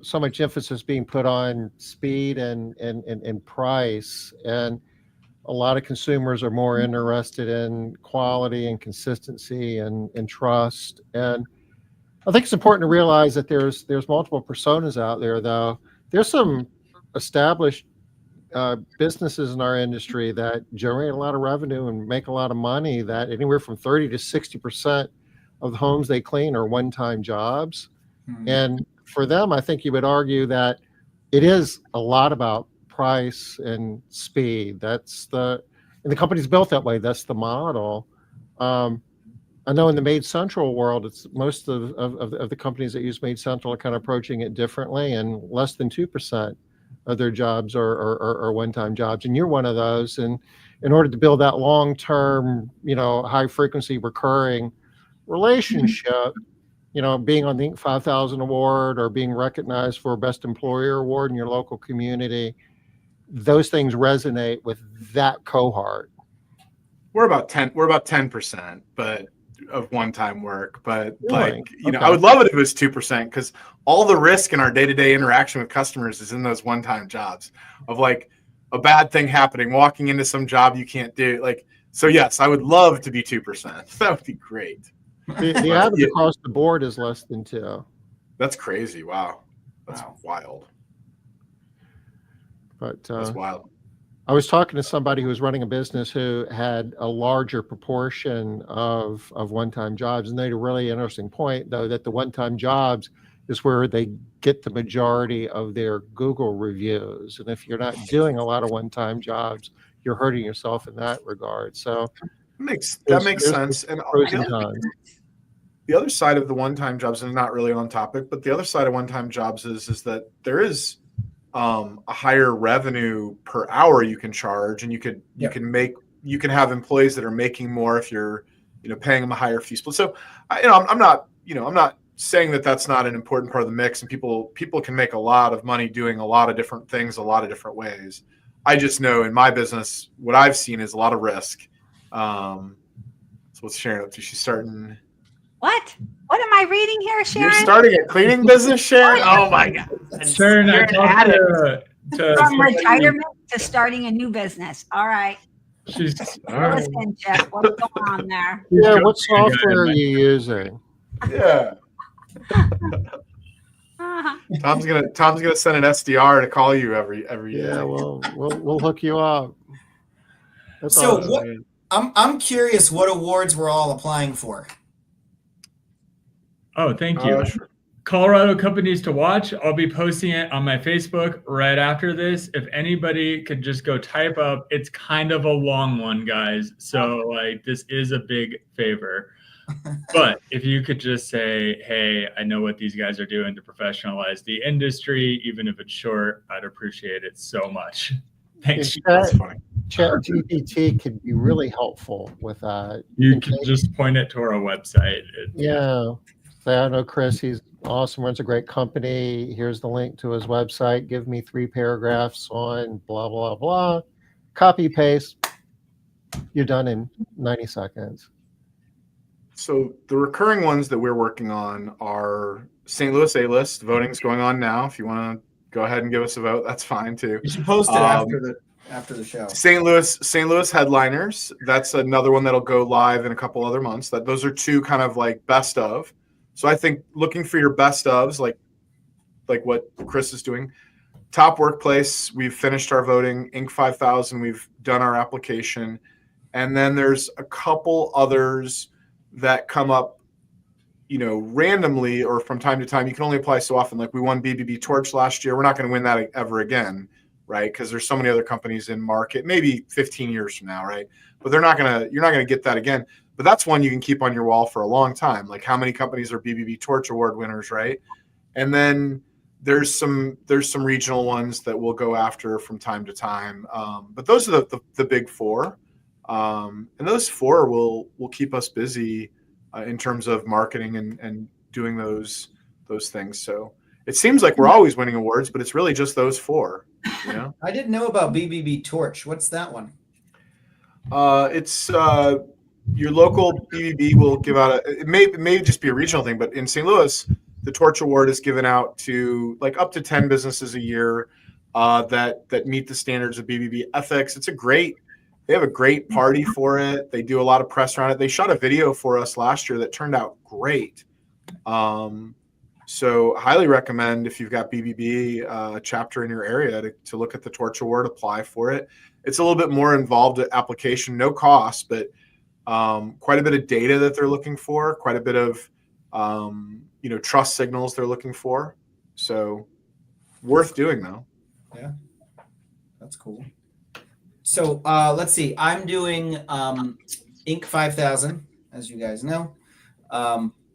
so much emphasis being put on speed and price. And a lot of consumers are more interested in quality and consistency and trust. And I think it's important to realize that there's multiple personas out there, though. There's some established businesses in our industry that generate a lot of revenue and make a lot of money, that anywhere from 30 to 60% of the homes they clean are one-time jobs. And for them, I think you would argue that it is a lot about price and speed. And the company's built that way. That's the model. I know in the Made Central world, it's most of the companies that use Made Central are kind of approaching it differently, and less than 2% of their jobs are one-time jobs. And you're one of those. And in order to build that long-term, high frequency recurring relationship, being on the Inc. 5000 award or being recognized for Best Employer award in your local community, those things resonate with that cohort. We're about 10%, but of one-time work. But Really? Okay. I would love it if it was 2%, because all the risk in our day-to-day interaction with customers is in those one-time jobs of like a bad thing happening, walking into some job you can't do. Like, so yes, I would love to be 2%. That would be great. The average across the board is less than 2. That's crazy. Wow. That's wild. But That's wild. I was talking to somebody who was running a business who had a larger proportion of one-time jobs, and they had a really interesting point, though, that the one-time jobs is where they get the majority of their Google reviews. And if you're not doing a lot of one-time jobs, you're hurting yourself in that regard. So that makes sense. And pros and cons. the other side of the one-time jobs, and not really on topic, but the other side of one-time jobs is that there is a higher revenue per hour you can charge, and you can have employees that are making more if you're paying them a higher fee split. So I'm not saying that that's not an important part of the mix, and people can make a lot of money doing a lot of different things a lot of different ways. I just know in my business what I've seen is a lot of risk. So what's Sharon up to? She's starting. What am I reading here, Sharon? You're starting a cleaning business, Sharon? Oh my God. Sharon, I talked to From retirement to starting a new business. All right. she's Listen, Jeff, what's going on there? Yeah, what software are you using? Yeah. Tom's gonna send an SDR to call you every Yeah, day. we'll hook you up. That's So awesome. I'm curious what awards we're all applying for. Oh, thank you. Sure. Colorado companies to watch. I'll be posting it on my Facebook right after this. If anybody could just go type up, it's kind of a long one, guys. So like this is a big favor. But if you could just say, hey, I know what these guys are doing to professionalize the industry, even if it's short, I'd appreciate it so much. Thanks. That's funny. ChatGPT could be really helpful with that. You can just point it to our website. Yeah. Say, I know Chris, he's awesome, runs a great company. Here's the link to his website. Give me 3 paragraphs on blah, blah, blah. Copy, paste. You're done in 90 seconds. So the recurring ones that we're working on are St. Louis A-list. Voting's going on now. If you want to go ahead and give us a vote, that's fine too. You should post it after the show. St. Louis headliners. That's another one that'll go live in a couple other months. Those are 2 kind of like best of. So I think looking for your best ofs, like what Chris is doing. Top workplace, we've finished our voting. Inc. 5000, we've done our application. And then there's a couple others that come up, randomly or from time to time. You can only apply so often. Like we won BBB Torch last year. We're not going to win that ever again, right? Because there's so many other companies in market, maybe 15 years from now, right? But you're not going to get that again. But that's one you can keep on your wall for a long time. Like how many companies are BBB Torch Award winners, right? And then there's some regional ones that we'll go after from time to time. But those are the big 4. And those 4 will keep us busy in terms of marketing and doing those things. So it seems like we're always winning awards, but it's really just those 4. You know, I didn't know about BBB Torch. What's that one? it's your local BBB will give out it may just be a regional thing, but in St. Louis, the Torch Award is given out to like up to 10 businesses a year that meet the standards of BBB ethics. They have a great party for it. They do a lot of press around it. They shot a video for us last year that turned out great. So highly recommend if you've got BBB chapter in your area to look at the Torch Award, apply for it. It's a little bit more involved application, no cost, but quite a bit of data that they're looking for, quite a bit of trust signals they're looking for. So worth doing though. Yeah, that's cool. So let's see. I'm doing Inc. 5000, as you guys know.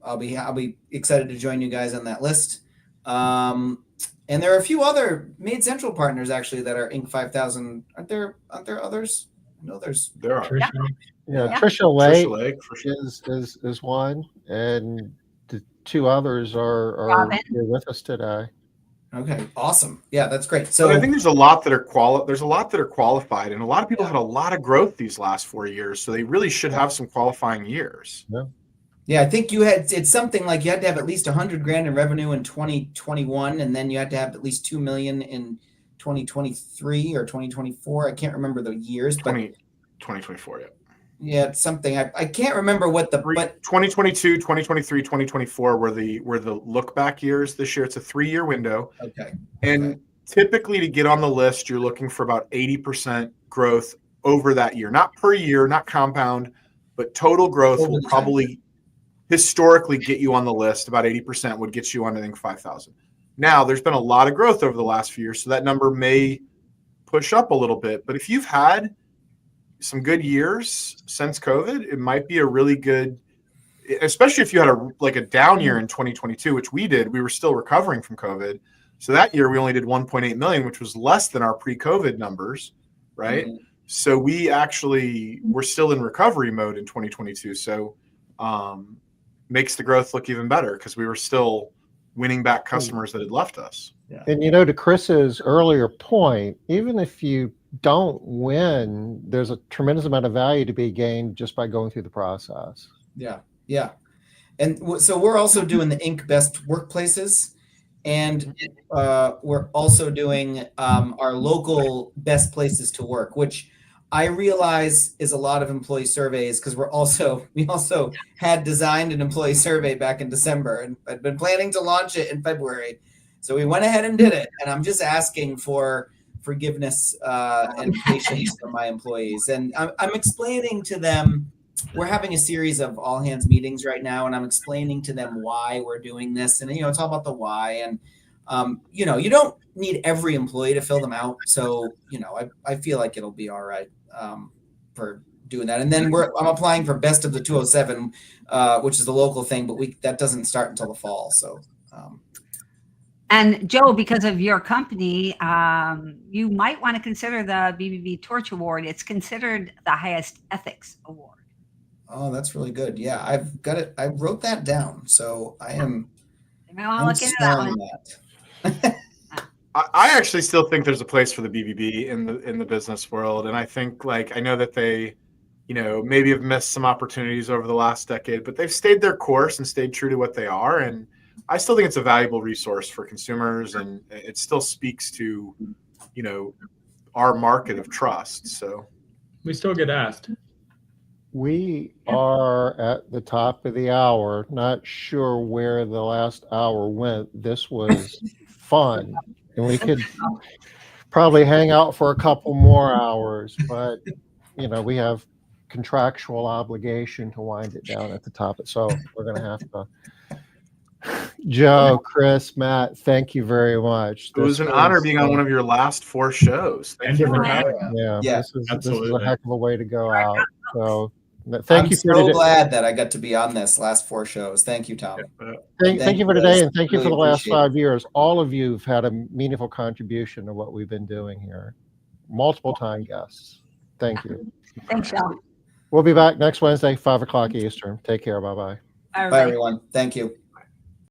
I'll be excited to join you guys on that list. And there are a few other Maid Central partners actually that are Inc. 5000. Aren't there others? No, there are. Yeah, Trisha Lake for sure. is one, and the 2 others are here with us today. Okay, awesome. Yeah, that's great. So but I think there's a lot that are qualified, and a lot of people had a lot of growth these last 4 years, so they really should have some qualifying years. Yeah, I think it's something like you had to have at least $100,000 in revenue in 2021, and then you had to have at least $2 million in 2023 or 2024. I can't remember the years, but 2024. Yeah, it's something I can't remember what but 2022, 2023, 2024 were the look back years. This year it's a 3-year window. Okay. And typically to get on the list, you're looking for about 80% growth over that year, not per year, not compound, but total growth will probably historically get you on the list. About 80% would get you on, I think, 5,000. Now there's been a lot of growth over the last few years, so that number may push up a little bit. But if you've had some good years since COVID, it might be a really good, especially if you had a down year in 2022, which we did. We were still recovering from COVID. So that year we only did 1.8 million, which was less than our pre-COVID numbers, right? Mm-hmm. So we're still in recovery mode in 2022. So makes the growth look even better because we were still winning back customers that had left us. Yeah. And to Chris's earlier point, even if you don't win, there's a tremendous amount of value to be gained just by going through the process. Yeah. And so we're also doing the Inc. Best Workplaces, and we're also doing our local best places to work, which I realize is a lot of employee surveys because we also had designed an employee survey back in December and I'd been planning to launch it in February. So we went ahead and did it. And I'm just asking for forgiveness and patience from my employees. And I'm explaining to them, we're having a series of all hands meetings right now, and I'm explaining to them why we're doing this. And, it's all about the why. And, you don't need every employee to fill them out. So, I feel like it'll be all right for doing that. And then I'm applying for Best of the 207, which is the local thing, but that doesn't start until the fall. So, and Joe, because of your company, you might want to consider the BBB Torch Award. It's considered the highest ethics award. Oh, that's really good. Yeah, I've got it. I wrote that down. So I am. I'm look into that one. I actually still think there's a place for the BBB in the business world, and I think I know that they, maybe have missed some opportunities over the last decade, but they've stayed their course and stayed true to what they are, and I still think it's a valuable resource for consumers, and it still speaks to, our market of trust. So we still get asked. We are at the top of the hour. Not sure where the last hour went. This was fun, and we could probably hang out for a couple more hours, but we have contractual obligation to wind it down at the top. So we're going to have to. Joe, Chris, Matt, thank you very much. It was an honor being on one of your last 4 shows. Thank you for having me. Yeah, this is a heck of a way to go out. So I'm so glad that I got to be on this last 4 shows. Thank you, Tom. Thank you for today, and thank you for the last 5 years. All of you have had a meaningful contribution to what we've been doing here. Multiple time guests. Thank you. Thanks, y'all. We'll be back next Wednesday, 5 o'clock Eastern. Take care. Bye-bye. All Bye, right. everyone. Thank you.